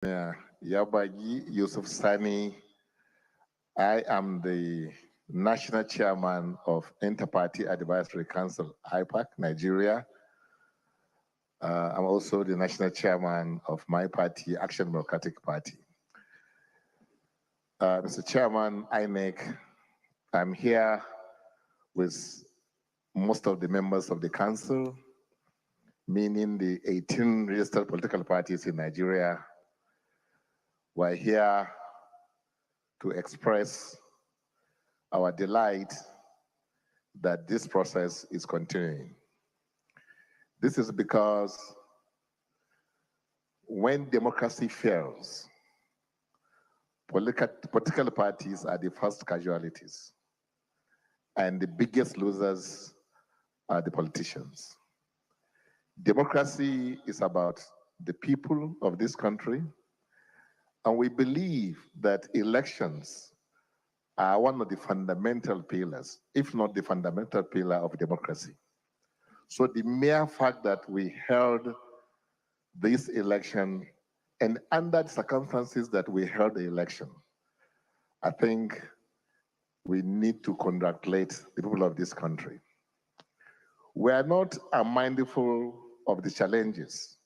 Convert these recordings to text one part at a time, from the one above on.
Yeah, Yabagi Yusuf Sani. I am the National Chairman of Interparty Advisory Council, IPAC, Nigeria. I'm also the National Chairman of my party, Action Democratic Party. Mr. Chairman, INEC, I'm here with most of the members of the council, meaning the 18 registered political parties in Nigeria. We're here to express our delight that this process is continuing. This is because when democracy fails, political parties are the first casualties, and the biggest losers are the politicians. Democracy is about the people of this country, and we believe that elections are one of the fundamental pillars, if not the fundamental pillar of democracy. So the mere fact that we held this election and under the circumstances that we held the election, I think we need to congratulate the people of this country. We are not unmindful of the challenges.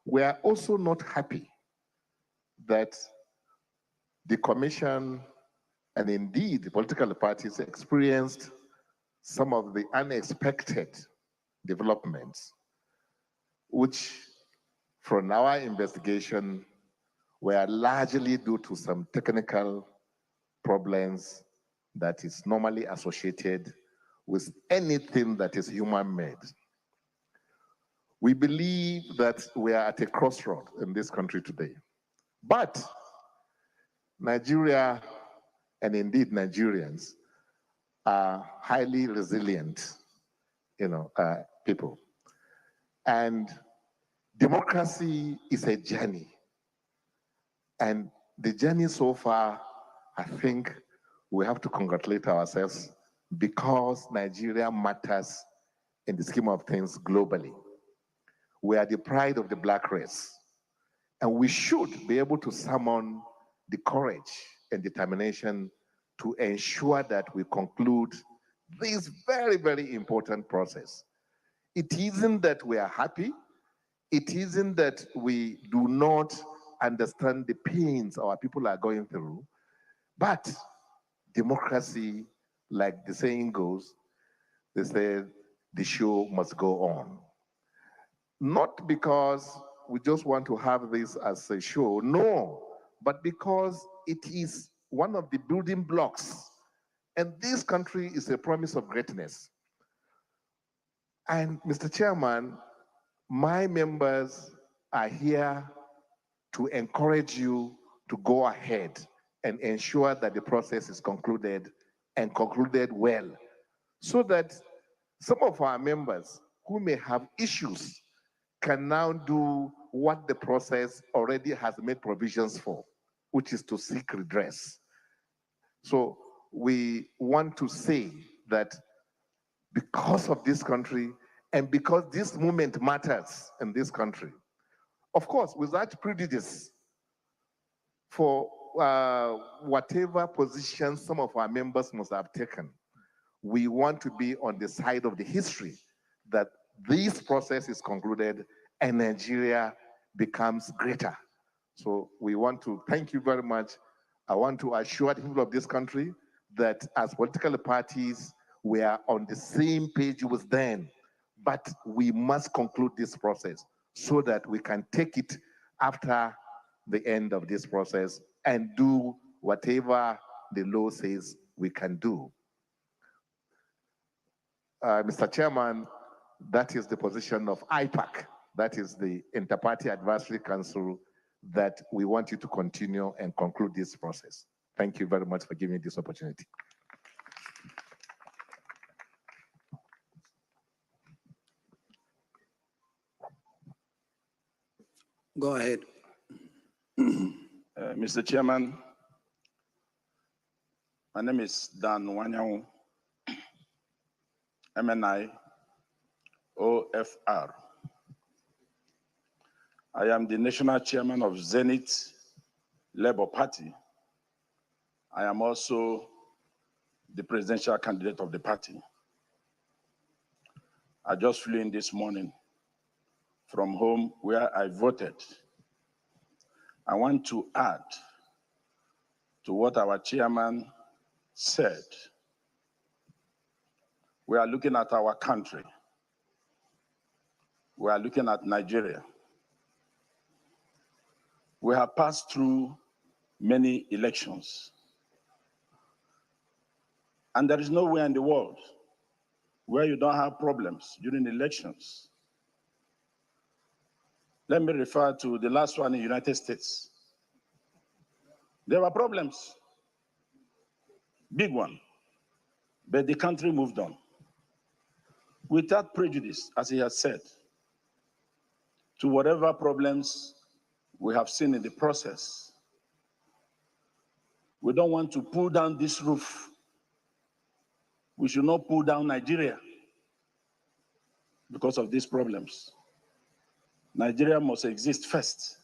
We are also not happy that the Commission and indeed the political parties experienced some of the unexpected developments, which from our investigation were largely due to some technical problems that is normally associated with anything that is human-made. We believe that we are at a crossroad in this country today. But Nigeria, and indeed Nigerians, are highly resilient, people. And democracy is a journey. And the journey so far, I think we have to congratulate ourselves because Nigeria matters in the scheme of things globally. We are the pride of the black race. And we should be able to summon the courage and determination to ensure that we conclude this very, very important process. It isn't that we are happy. It isn't that we do not understand the pains our people are going through. But democracy, like the saying goes, they say the show must go on. Not because we just want to have this as a show, no, but because it is one of the building blocks. And this country is a promise of greatness. And Mr. Chairman, my members are here to encourage you to go ahead and ensure that the process is concluded and concluded well, so that some of our members who may have issues can now do what the process already has made provisions for, which is to seek redress. So we want to say that because of this country and because this movement matters in this country, of course, without prejudice for whatever position some of our members must have taken, we want to be on the side of the history that this process is concluded and Nigeria becomes greater. So we want to thank you very much. I want to assure the people of this country that as political parties, we are on the same page with them, but we must conclude this process so that we can take it after the end of this process and do whatever the law says we can do. Mr. Chairman, that is the position of IPAC, that is the Interparty Advisory Council, that we want you to continue and conclude this process. Thank you very much for giving me this opportunity. Go ahead. Mr. Chairman, my name is Dan Wanyang, MNI, OFR. I am the national chairman of Zenith Labour Party. I am also the presidential candidate of the party. I just flew in this morning from home where I voted. I want to add to what our chairman said. We are looking at our country. We are looking at Nigeria. We have passed through many elections. And there is nowhere in the world where you don't have problems during elections. Let me refer to the last one in the United States. There were problems, big one, but the country moved on without prejudice, as he has said, to whatever problems we have seen in the process. We don't want to pull down this roof. We should not pull down Nigeria because of these problems. Nigeria must exist first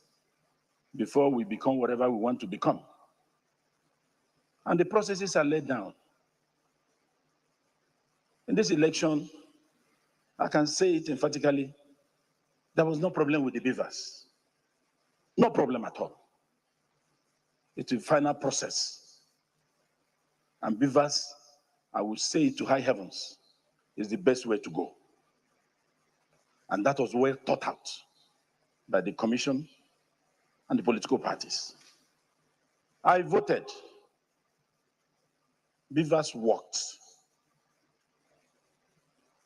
before we become whatever we want to become. And the processes are laid down. In this election, I can say it emphatically, there was no problem with the beavers. No problem at all. It's a final process. And beavers, I will say it to high heavens, is the best way to go. And that was well thought out by the commission and the political parties. I voted. Beavers worked.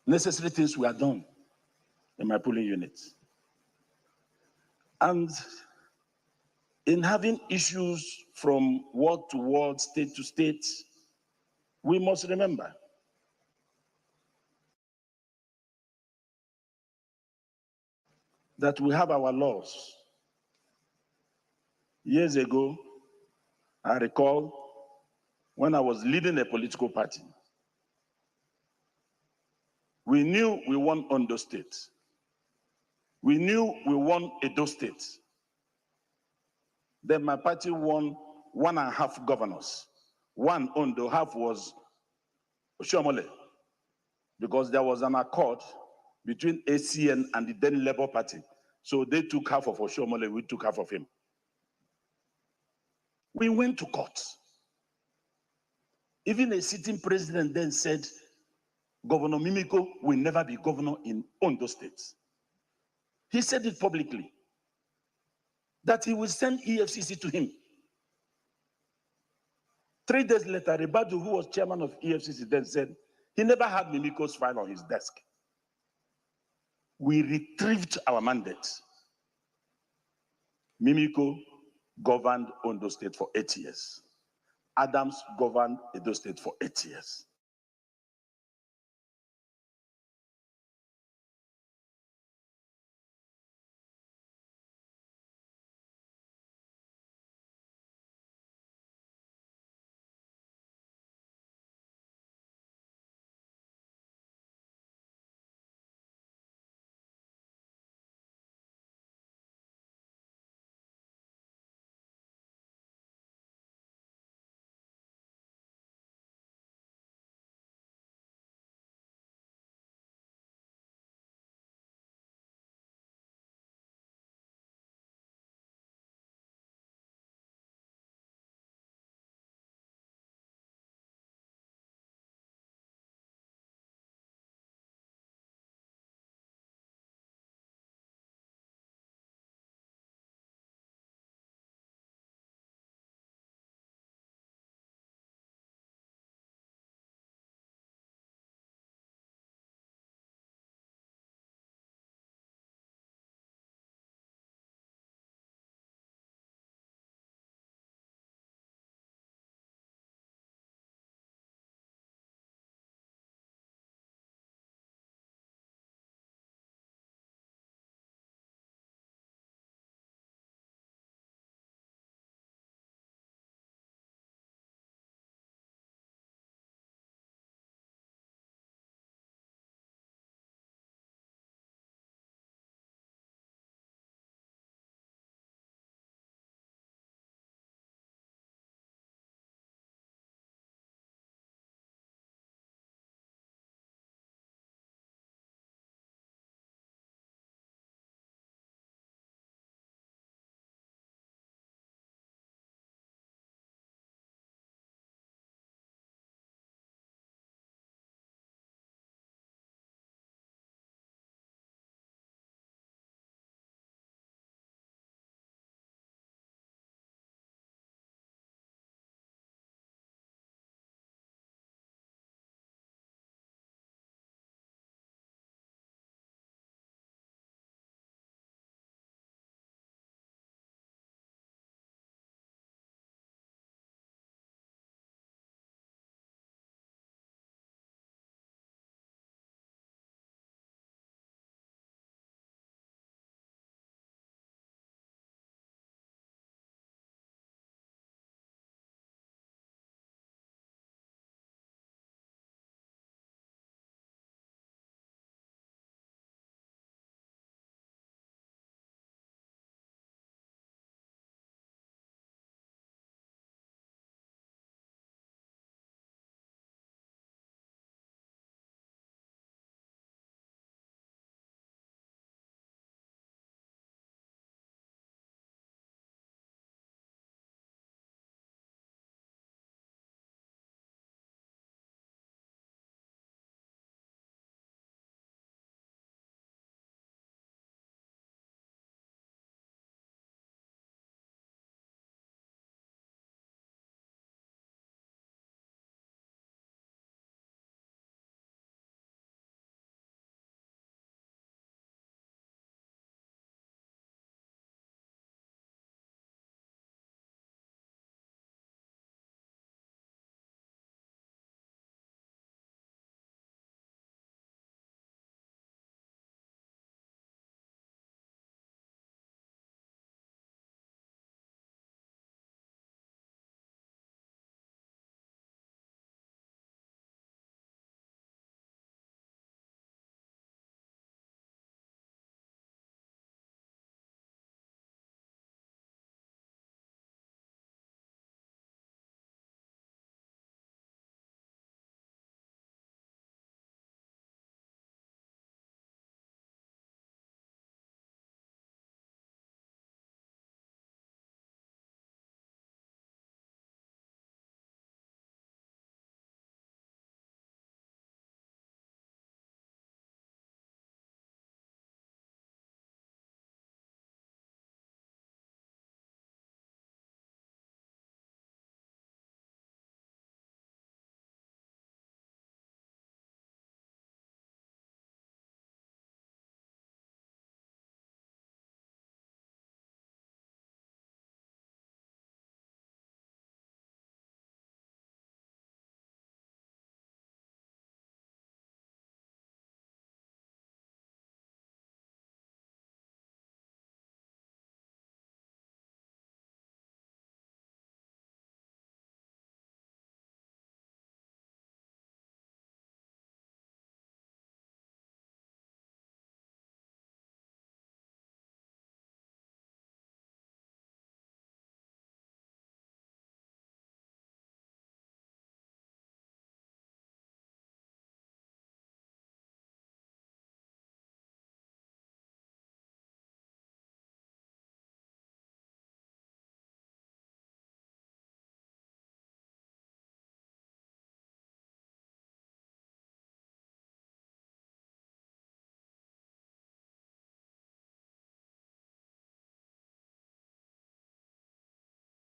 Necessary things were done in my polling unit. And in having issues from ward to ward, state to state, we must remember that we have our laws. Years ago, I recall when I was leading a political party, we knew we won Ondo State. We knew we won Edo State. Then my party won 1.5 governors. One Ondo, half was Oshiomhole, because there was an accord between ACN and the then Labour Party. So they took half of Oshiomhole, we took half of him. We went to court. Even a sitting president then said, Governor Mimiko will never be governor in Ondo State. He said it publicly, that he will send EFCC to him. 3 days later, Ribadu, who was chairman of EFCC, then said, he never had Mimiko's file on his desk. We retrieved our mandate. Mimiko governed Ondo State for 8 years. Adams governed Edo State for 8 years.